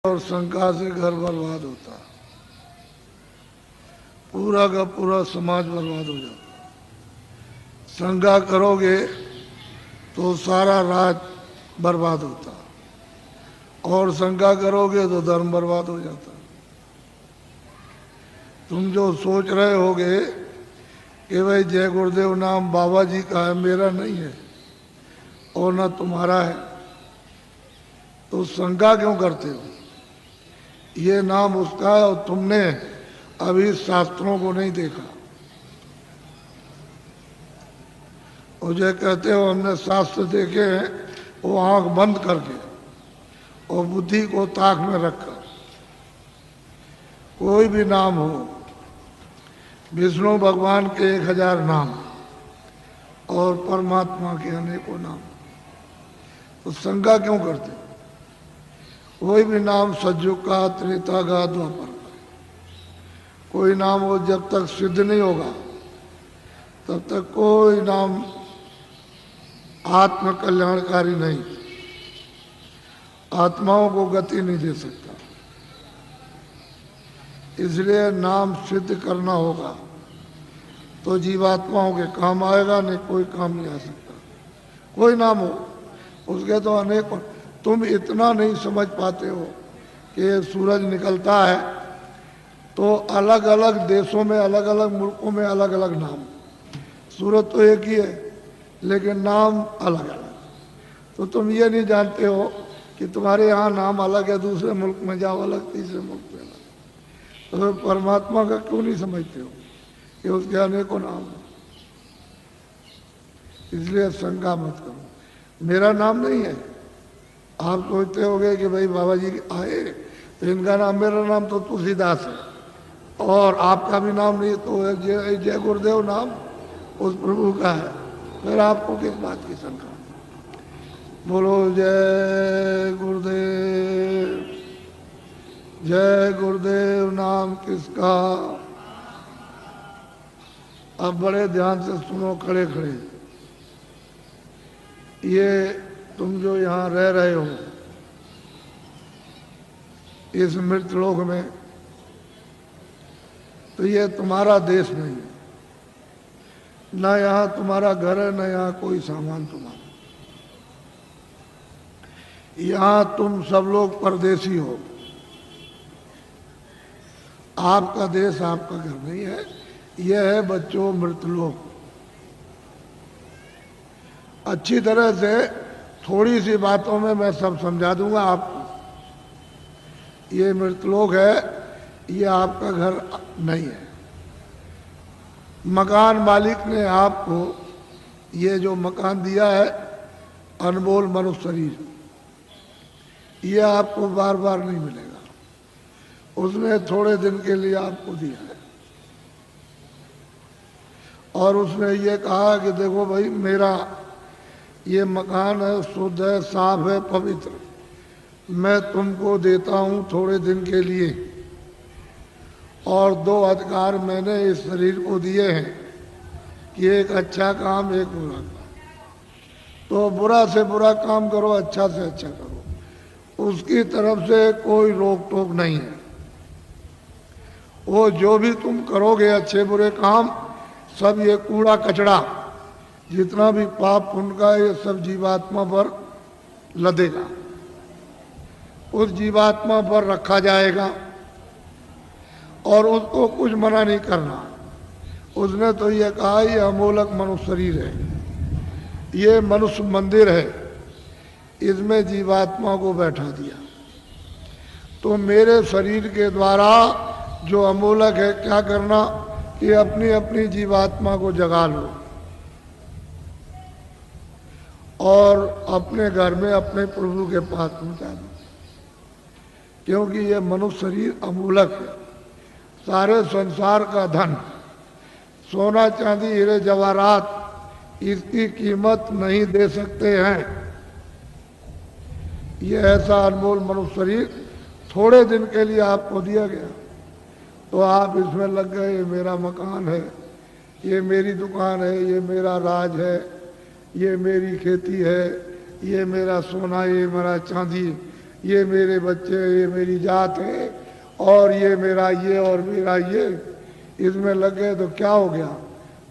और शंका से घर बर्बाद होता, पूरा का पूरा समाज बर्बाद हो जाता। शंका करोगे तो सारा राज बर्बाद होता, और शंका करोगे तो धर्म बर्बाद हो जाता। तुम जो सोच रहे होगे कि भाई जय गुरुदेव नाम बाबा जी का है, मेरा नहीं है और ना तुम्हारा है, तो शंका क्यों करते हो? ये नाम उसका है और तुमने अभी शास्त्रों को नहीं देखा। और जो कहते हो हमने शास्त्र देखे हैं, वो आंख बंद करके और बुद्धि को ताक में रखकर। कोई भी नाम हो, विष्णु भगवान के 1000 नाम और परमात्मा के अनेकों नाम, तो शंका क्यों करते हो? कोई भी नाम सतयुग का, त्रेता का, द्वापर का, कोई नाम हो जब तक सिद्ध नहीं होगा तब तक कोई नाम आत्म कल्याणकारी नहीं, आत्माओं को गति नहीं दे सकता। इसलिए नाम सिद्ध करना होगा तो जीवात्माओं के काम आएगा, नहीं कोई काम नहीं आ सकता। कोई नाम हो, उसके तो अनेक। तुम इतना नहीं समझ पाते हो कि सूरज निकलता है तो अलग अलग देशों में, अलग अलग मुल्कों में अलग अलग नाम। सूरज तो एक ही है लेकिन नाम अलग अलग। तो तुम ये नहीं जानते हो कि तुम्हारे यहाँ नाम अलग है, दूसरे मुल्क में जाओ अलग, तीसरे मुल्क में अलग। तो परमात्मा का क्यों नहीं समझते हो कि उसके अनेकों नाम हैं? इसलिए शंका मत करो। मेरा नाम नहीं है। आप सोचते होगे कि भाई बाबा जी आए तो इनका नाम, मेरा नाम तो तुलसीदास है और आपका भी नाम नहीं, तो जय गुरुदेव नाम उस प्रभु का है, फिर आपको किस बात की शंका? बोलो जय गुरुदेव। जय गुरुदेव नाम किसका? अब बड़े ध्यान से सुनो, खड़े खड़े। ये तुम जो यहाँ रह रहे हो इस मृत लोक में, तो ये तुम्हारा देश नहीं है। ना यहाँ तुम्हारा घर है, ना यहाँ कोई सामान तुम्हारा। यहाँ तुम सब लोग परदेसी हो। आपका देश, आपका घर नहीं है। यह है बच्चों मृतलोक। अच्छी तरह से थोड़ी सी बातों में मैं सब समझा दूंगा आपको। ये मृतलोक है, ये आपका घर नहीं है। मकान मालिक ने आपको ये जो मकान दिया है, अनमोल मनुष्य शरीर, ये आपको बार बार नहीं मिलेगा। उसने थोड़े दिन के लिए आपको दिया है और उसने ये कहा कि देखो भाई, मेरा ये मकान है, शुद्ध है, साफ है, पवित्र, मैं तुमको देता हूँ थोड़े दिन के लिए। और 2 अधिकार मैंने इस शरीर को दिए हैं कि एक अच्छा काम, एक बुरा काम। तो बुरा से बुरा काम करो, अच्छा से अच्छा करो। उसकी तरफ से कोई रोक टोक नहीं है। वो जो भी तुम करोगे अच्छे बुरे काम, सब ये कूड़ा कचड़ा, जितना भी पाप पुण्य का, ये सब जीवात्मा पर लदेगा, उस जीवात्मा पर रखा जाएगा और उसको कुछ मना नहीं करना। उसने तो ये कहा ये अमोलक मनुष्य शरीर है, ये मनुष्य मंदिर है, इसमें जीवात्मा को बैठा दिया। तो मेरे शरीर के द्वारा जो अमोलक है, क्या करना कि अपनी अपनी जीवात्मा को जगा लो और अपने घर में अपने प्रभु के पास पहुंचा दो। क्योंकि ये मनुष्य शरीर अमूलक है। सारे संसार का धन, सोना चांदी हीरे जवाहरात, इसकी कीमत नहीं दे सकते हैं। ये ऐसा अनमोल मनुष्य शरीर थोड़े दिन के लिए आपको दिया गया, तो आप इसमें लग गए। ये मेरा मकान है, ये मेरी दुकान है, ये मेरा राज है, ये मेरी खेती है, ये मेरा सोना, ये मेरा चांदी, ये मेरे बच्चे, ये मेरी जात है, और ये मेरा ये और मेरा ये, इसमें लग गए तो क्या हो गया?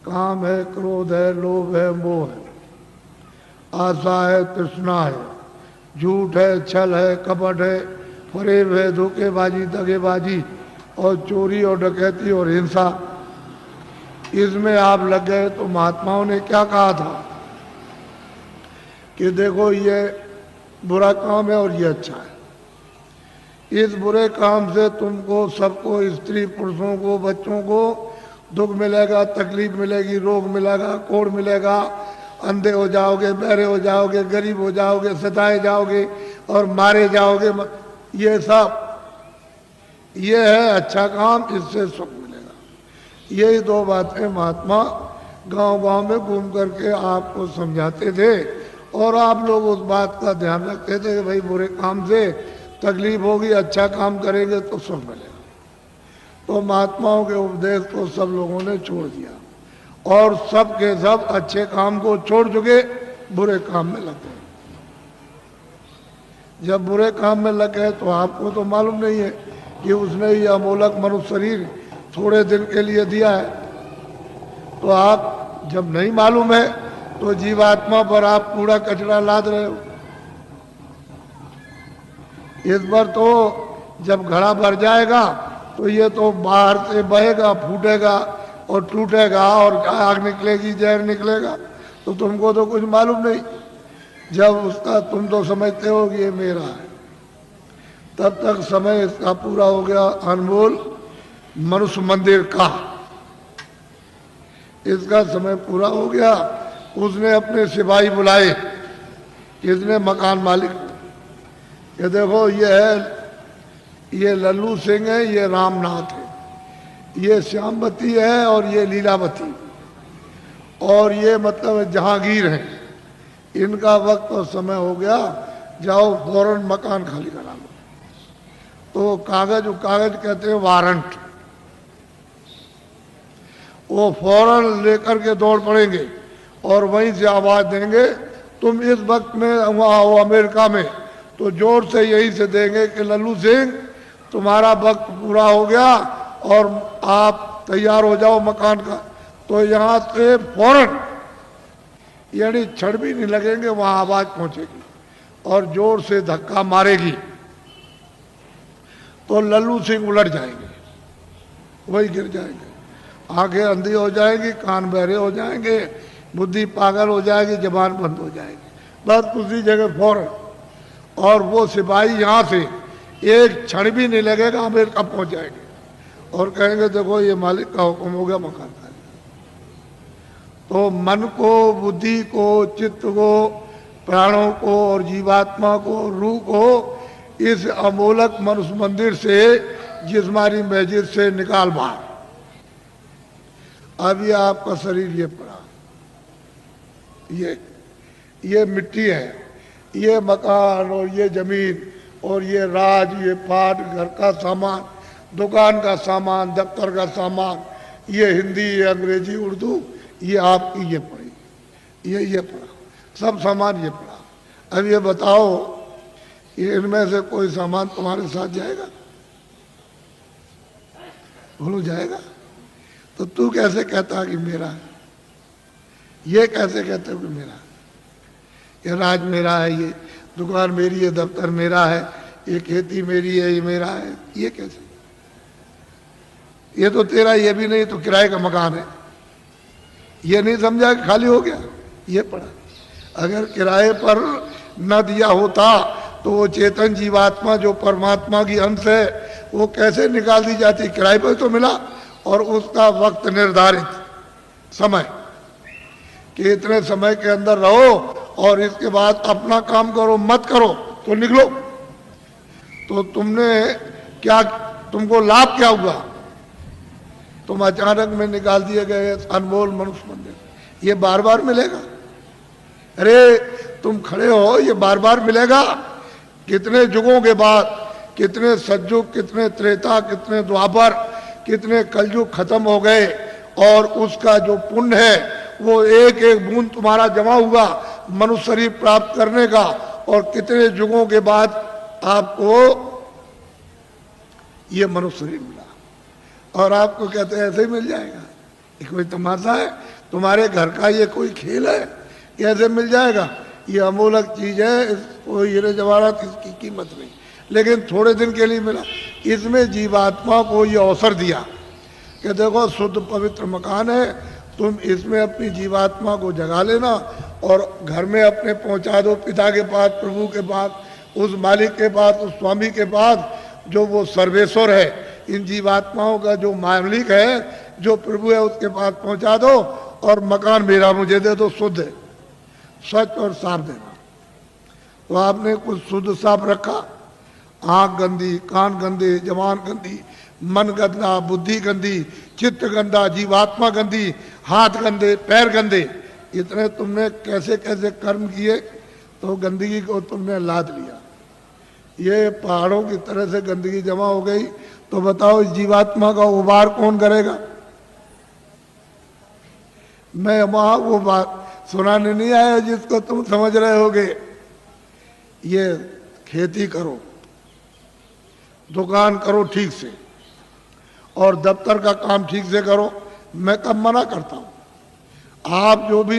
काम है, क्रोध है, लोभ है, मोह है, आशा है, तृष्णा है, झूठ है, छल है, कपट है, फरेब है, धोखेबाजी, दगेबाजी और चोरी और डकैती और हिंसा, इसमें आप लग गए। तो महात्माओं ने क्या कहा था कि देखो ये बुरा काम है और ये अच्छा है। इस बुरे काम से तुमको सबको, स्त्री पुरुषों को, बच्चों को दुख मिलेगा, तकलीफ मिलेगी, रोग मिलेगा, कोढ़ मिलेगा, अंधे हो जाओगे, बहरे हो जाओगे, गरीब हो जाओगे, सताए जाओगे और मारे जाओगे। ये सब ये है अच्छा काम, इससे सुख मिलेगा। यही दो बातें महात्मा गांव-गांव में घूम करके आपको समझाते थे, और आप लोग उस बात का ध्यान रखते थे कि भाई बुरे काम से तकलीफ होगी, अच्छा काम करेंगे तो सुख मिलेगा। तो महात्माओं के उपदेश को सब लोगों ने छोड़ दिया, और सब के सब अच्छे काम को छोड़ चुके, बुरे काम में लग गए। जब बुरे काम में लग गए तो आपको तो मालूम नहीं है कि उसने ये अमोलक मनुष्य शरीर थोड़े दिन के लिए दिया है। तो आप जब नहीं मालूम है तो जीवात्मा पर आप कूड़ा कचरा लाद रहे हो। इस बार तो जब घड़ा भर जाएगा तो ये तो बाहर से बहेगा, फूटेगा और टूटेगा और आग निकलेगी, जहर निकलेगा, तो तुमको तो कुछ मालूम नहीं। जब उसका तुम तो समझते हो कि ये मेरा है, तब तक समय इसका पूरा हो गया। अनमोल मनुष्य मंदिर का इसका समय पूरा हो गया। उसने अपने सिपाही बुलाए, किसने? मकान मालिक। ये देखो ये है, ये लल्लू सिंह है, ये रामनाथ है, ये श्यामवती है और ये लीलावती, और ये मतलब जहांगीर है। इनका वक्त और समय हो गया, जाओ फौरन मकान खाली करा लो। तो कागज कहते हैं वारंट, वो फौरन लेकर के दौड़ पड़ेंगे और वहीं से आवाज देंगे, तुम इस वक्त में वहाँ हो अमेरिका में, तो जोर से यही से देंगे कि लल्लू सिंह तुम्हारा वक्त पूरा हो गया और आप तैयार हो जाओ मकान का। तो यहाँ से फौरन, यानी क्षण भी नहीं लगेंगे, वहाँ आवाज पहुंचेगी और जोर से धक्का मारेगी, तो लल्लू सिंह उलट जाएंगे, वही गिर जाएंगे, आंखें अंधी हो जाएगी, कान बहरे हो जाएंगे, बुद्धि पागल हो जाएगी, जबान बंद हो जाएगी, बस उसी जगह फौरन। और वो सिपाही यहाँ से एक क्षण भी नहीं लगेगा, अमेरिका पहुंच जाएंगे और कहेंगे देखो ये मालिक का हुक्म हो गया, मकान का। तो मन को, बुद्धि को, चित्त को, प्राणों को और जीवात्मा को, रूह को इस अमोलक मनुष्य मंदिर से, जिस्मानी मस्जिद से निकाल बाहर। अब ये आपका शरीर ये पड़ा, ये मिट्टी है, ये मकान और ये जमीन और ये राज, ये पाट, घर का सामान, दुकान का सामान, दफ्तर का सामान, ये हिंदी, ये अंग्रेजी, उर्दू, ये आपकी ये पड़ी, ये पड़ा, सब सामान ये पड़ा। अब ये बताओ, ये इनमें से कोई सामान तुम्हारे साथ जाएगा? बोलो जाएगा? तो तू कैसे कहता कि मेरा है? ये कैसे कहते हो कि मेरा है? ये राज मेरा है, ये दुकान मेरी है, दफ्तर मेरा है, ये खेती मेरी है, ये मेरा है, ये कैसे? ये तो तेरा ये भी नहीं, तो किराए का मकान है। ये नहीं समझा कि खाली हो गया, ये पड़ा। अगर किराए पर न दिया होता तो वो चेतन जीवात्मा जो परमात्मा की अंश है, वो कैसे निकाल दी जाती? किराए पर तो मिला, और उसका वक्त निर्धारित समय कि इतने समय के अंदर रहो और इसके बाद अपना काम करो, मत करो तो निकलो। तो तुमने क्या, तुमको लाभ क्या हुआ? तुम अचानक में निकाल दिए गए अनमोल मनुष्य मंदिर, ये बार बार मिलेगा? अरे तुम खड़े हो, ये बार बार मिलेगा? कितने युगों के बाद, कितने सतयुग, कितने त्रेता, कितने द्वापर, कितने कलयुग खत्म हो गए, और उसका जो पुण्य है वो एक एक बूंद तुम्हारा जमा हुआ मनुष्य शरीर प्राप्त करने का, और कितने युगों के बाद आपको ये मनुष्य शरीर मिला और आपको कहते हैं ऐसे ही मिल जाएगा। ये कोई तमाशा है? तुम्हारे घर का ये कोई खेल है? कैसे मिल जाएगा? ये अमूलक चीज है, इसको हीरे जवाहरात इसकी कीमत नहीं, लेकिन थोड़े दिन के लिए मिला। इसमें जीवात्मा को ये अवसर दिया कि देखो शुद्ध पवित्र मकान है, तुम इसमें अपनी जीवात्मा को जगा लेना और घर में अपने पहुंचा दो पिता के पास, प्रभु के पास, उस मालिक के पास, उस स्वामी के पास जो वो सर्वेश्वर है, इन जीवात्माओं का जो मालिक है, जो प्रभु है, उसके पास पहुंचा दो और मकान मेरा मुझे दे दो, शुद्ध है, स्वच्छ और साफ देना। तो आपने कुछ शुद्ध साफ रखा, आंख गंदी, कान गंदे, जबान गंदी, मन गंदा, बुद्धि गंदी, चित्त गंदा, जीवात्मा गंदी, हाथ गंदे, पैर गंदे, इतने तुमने कैसे कैसे कर्म किए तो गंदगी को तुमने लाद लिया। ये पहाड़ों की तरह से गंदगी जमा हो गई, तो बताओ इस जीवात्मा का उबार कौन करेगा? मैं वहां वो बात सुनाने नहीं आया जिसको तुम समझ रहे होगे। ये खेती करो, दुकान करो ठीक से, और दफ्तर का काम ठीक से करो। मैं कब मना करता हूं? आप जो भी